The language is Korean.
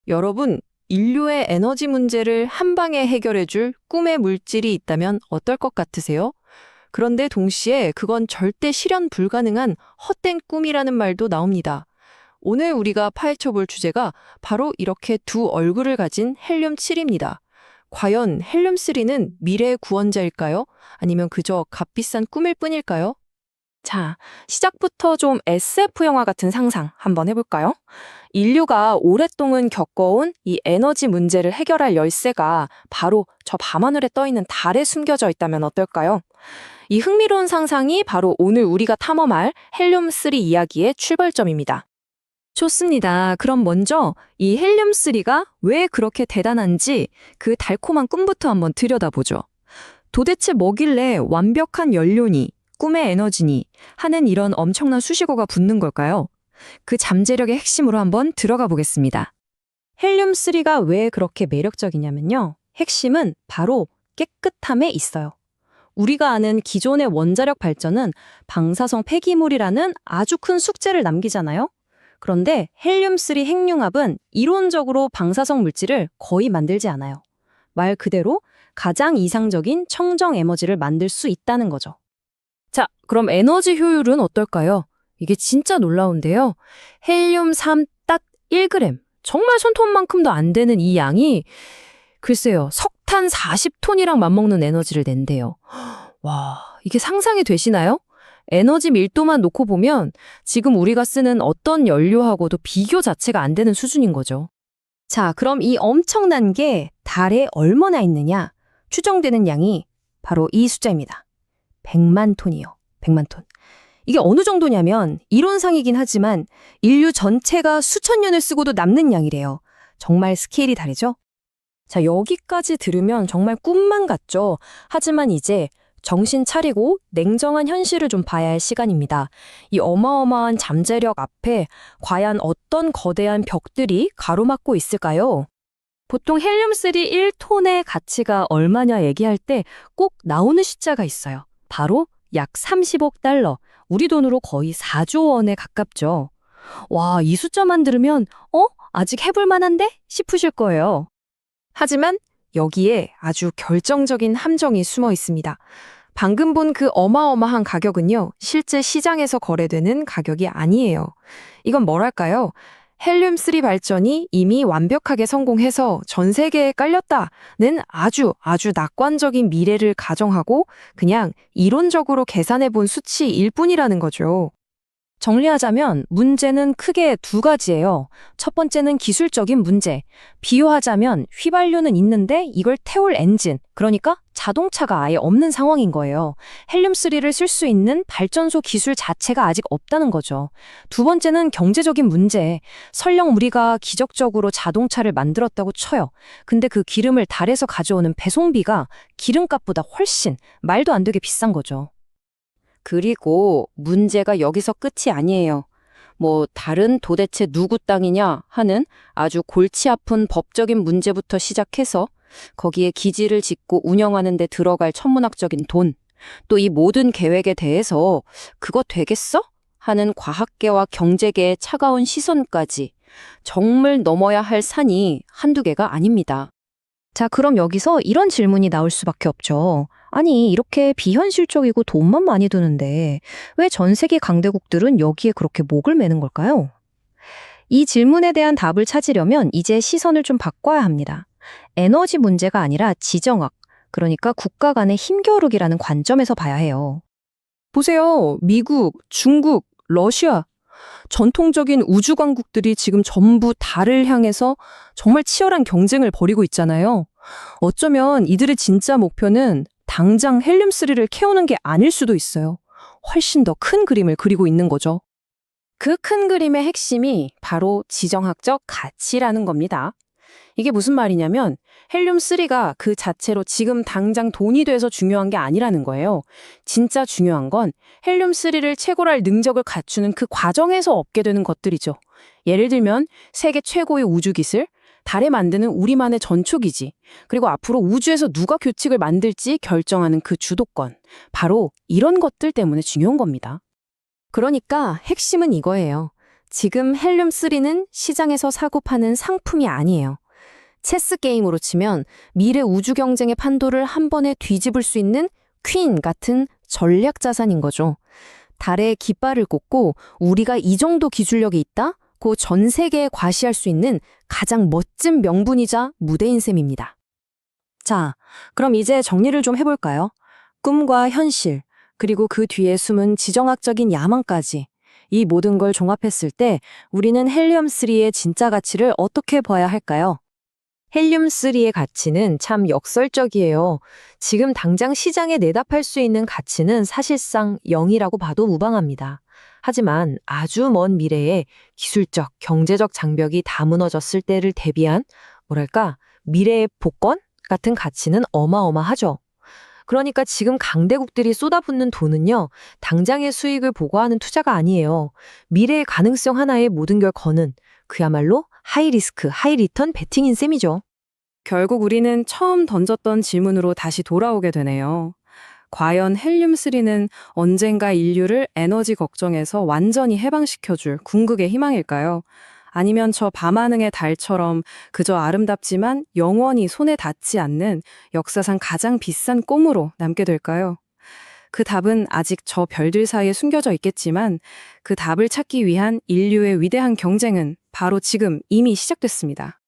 여러분, 인류의 에너지 문제를 한 방에 해결해줄 꿈의 물질이 있다면 어떨 것 같으세요? 그런데 동시에 그건 절대 실현 불가능한 헛된 꿈이라는 말도 나옵니다. 오늘 우리가 파헤쳐볼 주제가 바로 이렇게 두 얼굴을 가진 헬륨-7입니다. 과연 헬륨-3는 미래의 구원자일까요? 아니면 그저 값비싼 꿈일 뿐일까요? 자, 시작부터 좀 SF 영화 같은 상상 한번 해볼까요? 인류가 오랫동안 겪어온 이 에너지 문제를 해결할 열쇠가 바로 저 밤하늘에 떠있는 달에 숨겨져 있다면 어떨까요? 이 흥미로운 상상이 바로 오늘 우리가 탐험할 헬륨3 이야기의 출발점입니다. 좋습니다. 그럼 먼저 이 헬륨3가 왜 그렇게 대단한지 그 달콤한 꿈부터 한번 들여다보죠. 도대체 뭐길래 완벽한 연료니, 꿈의 에너지니 하는 이런 엄청난 수식어가 붙는 걸까요? 그 잠재력의 핵심으로 한번 들어가 보겠습니다. 헬륨3가 왜 그렇게 매력적이냐면요. 핵심은 바로 깨끗함에 있어요. 우리가 아는 기존의 원자력 발전은 방사성 폐기물이라는 아주 큰 숙제를 남기잖아요. 그런데 헬륨3 핵융합은 이론적으로 방사성 물질을 거의 만들지 않아요. 말 그대로 가장 이상적인 청정 에너지를 만들 수 있다는 거죠. 자, 그럼 에너지 효율은 어떨까요? 이게 진짜 놀라운데요. 헬륨 3 딱 1g. 정말 손톱만큼도 안 되는 이 양이 글쎄요, 석탄 40톤이랑 맞먹는 에너지를 낸대요. 와, 이게 상상이 되시나요? 에너지 밀도만 놓고 보면 지금 우리가 쓰는 어떤 연료하고도 비교 자체가 안 되는 수준인 거죠. 자, 그럼 이 엄청난 게 달에 얼마나 있느냐? 추정되는 양이 바로 이 숫자입니다. 100만 톤이요. 100만 톤. 이게 어느 정도냐면 이론상이긴 하지만 인류 전체가 수천 년을 쓰고도 남는 양이래요. 정말 스케일이 다르죠? 자, 여기까지 들으면 정말 꿈만 같죠? 하지만 이제 정신 차리고 냉정한 현실을 좀 봐야 할 시간입니다. 이 어마어마한 잠재력 앞에 과연 어떤 거대한 벽들이 가로막고 있을까요? 보통 헬륨3 1톤의 가치가 얼마냐 얘기할 때 꼭 나오는 숫자가 있어요. 바로 약 30억 달러, 우리 돈으로 거의 4조 원에 가깝죠. 와, 이 숫자만 들으면 아직 해볼 만한데? 싶으실 거예요. 하지만 여기에 아주 결정적인 함정이 숨어 있습니다. 방금 본 그 어마어마한 가격은요, 실제 시장에서 거래되는 가격이 아니에요. 이건 뭐랄까요? 헬륨3 발전이 이미 완벽하게 성공해서 전 세계에 깔렸다는 아주 낙관적인 미래를 가정하고 그냥 이론적으로 계산해 본 수치일 뿐이라는 거죠. 정리하자면 문제는 크게 두 가지예요. 첫 번째는 기술적인 문제. 비유하자면 휘발유는 있는데 이걸 태울 엔진, 그러니까 자동차가 아예 없는 상황인 거예요. 헬륨3를 쓸 수 있는 발전소 기술 자체가 아직 없다는 거죠. 두 번째는 경제적인 문제. 설령 우리가 기적적으로 자동차를 만들었다고 쳐요. 근데 그 기름을 달에서 가져오는 배송비가 기름값보다 훨씬 말도 안 되게 비싼 거죠. 그리고 문제가 여기서 끝이 아니에요. 달은 도대체 누구 땅이냐 하는 아주 골치 아픈 법적인 문제부터 시작해서 거기에 기지를 짓고 운영하는 데 들어갈 천문학적인 돈, 또 이 모든 계획에 대해서 그거 되겠어? 하는 과학계와 경제계의 차가운 시선까지 정말 넘어야 할 산이 한두 개가 아닙니다. 자, 그럼 여기서 이런 질문이 나올 수밖에 없죠. 아니, 이렇게 비현실적이고 돈만 많이 드는데 왜 전 세계 강대국들은 여기에 그렇게 목을 매는 걸까요? 이 질문에 대한 답을 찾으려면 이제 시선을 좀 바꿔야 합니다. 에너지 문제가 아니라 지정학, 그러니까 국가 간의 힘겨루기라는 관점에서 봐야 해요. 보세요. 미국, 중국, 러시아. 전통적인 우주 강국들이 지금 전부 달을 향해서 정말 치열한 경쟁을 벌이고 있잖아요. 어쩌면 이들의 진짜 목표는 당장 헬륨3를 캐오는 게 아닐 수도 있어요. 훨씬 더 큰 그림을 그리고 있는 거죠. 그 큰 그림의 핵심이 바로 지정학적 가치라는 겁니다. 이게 무슨 말이냐면 헬륨3가 그 자체로 지금 당장 돈이 돼서 중요한 게 아니라는 거예요. 진짜 중요한 건 헬륨3를 채굴할 능력을 갖추는 그 과정에서 얻게 되는 것들이죠. 예를 들면 세계 최고의 우주 기술, 달에 만드는 우리만의 전초기지, 그리고 앞으로 우주에서 누가 규칙을 만들지 결정하는 그 주도권. 바로 이런 것들 때문에 중요한 겁니다. 그러니까 핵심은 이거예요. 지금 헬륨3는 시장에서 사고 파는 상품이 아니에요. 체스 게임으로 치면 미래 우주 경쟁의 판도를 한 번에 뒤집을 수 있는 퀸 같은 전략 자산인 거죠. 달에 깃발을 꽂고 우리가 이 정도 기술력이 있다? 고 전 세계에 과시할 수 있는 가장 멋진 명분이자 무대인 셈입니다. 자, 그럼 이제 정리를 좀 해볼까요? 꿈과 현실, 그리고 그 뒤에 숨은 지정학적인 야망까지. 이 모든 걸 종합했을 때 우리는 헬륨3의 진짜 가치를 어떻게 봐야 할까요? 헬륨3의 가치는 참 역설적이에요. 지금 당장 시장에 내다 팔 수 있는 가치는 사실상 0이라고 봐도 무방합니다. 하지만 아주 먼 미래에 기술적, 경제적 장벽이 다 무너졌을 때를 대비한 뭐랄까 미래의 복권 같은 가치는 어마어마하죠. 그러니까 지금 강대국들이 쏟아붓는 돈은요, 당장의 수익을 보고하는 투자가 아니에요. 미래의 가능성 하나에 모든 걸 거는 그야말로 하이리스크, 하이리턴 베팅인 셈이죠. 결국 우리는 처음 던졌던 질문으로 다시 돌아오게 되네요. 과연 헬륨3는 언젠가 인류를 에너지 걱정에서 완전히 해방시켜줄 궁극의 희망일까요? 아니면 저 밤하늘의 달처럼 그저 아름답지만 영원히 손에 닿지 않는 역사상 가장 비싼 꿈으로 남게 될까요? 그 답은 아직 저 별들 사이에 숨겨져 있겠지만 그 답을 찾기 위한 인류의 위대한 경쟁은 바로 지금 이미 시작됐습니다.